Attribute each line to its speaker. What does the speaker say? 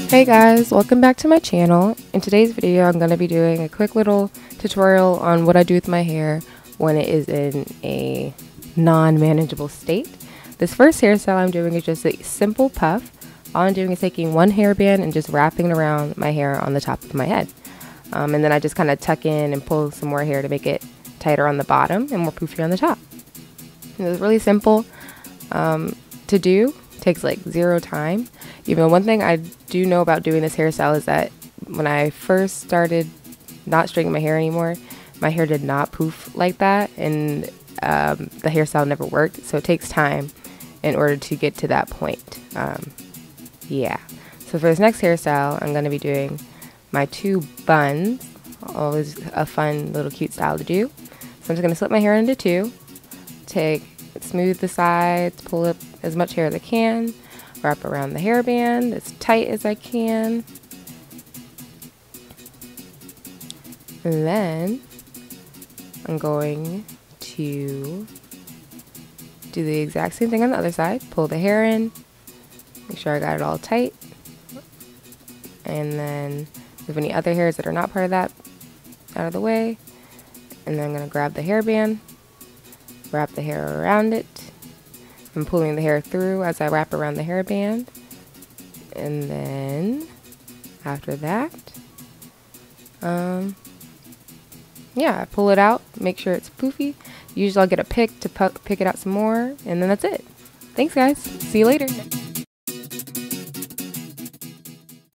Speaker 1: Hey guys, welcome back to my channel. In today's video I'm going to be doing a quick little tutorial on what I do with my hair when it is in a non-manageable state. This first hairstyle I'm doing is just a simple puff. All I'm doing is taking one hairband and just wrapping it around my hair on the top of my head. And then I just kind of tuck in and pull some more hair to make it tighter on the bottom and more poofy on the top. It's really simple to do. Takes like zero time. Even one thing I do know about doing this hairstyle is that when I first started not straightening my hair anymore, my hair did not poof like that, and the hairstyle never worked. So it takes time in order to get to that point. Yeah. So for this next hairstyle, I'm going to be doing my two buns. Always a fun little cute style to do. So I'm just going to split my hair into two. Smooth the sides, pull up as much hair as I can, wrap around the hairband as tight as I can, and then I'm going to do the exact same thing on the other side. Pull the hair in, make sure I got it all tight, and then move any other hairs that are not part of that out of the way, and then I'm going to grab the hairband, wrap the hair around it. I'm pulling the hair through as I wrap around the hairband, and then after that, yeah, I pull it out, make sure it's poofy. Usually I'll get a pick to pick it out some more, and then that's it. Thanks guys, see you later.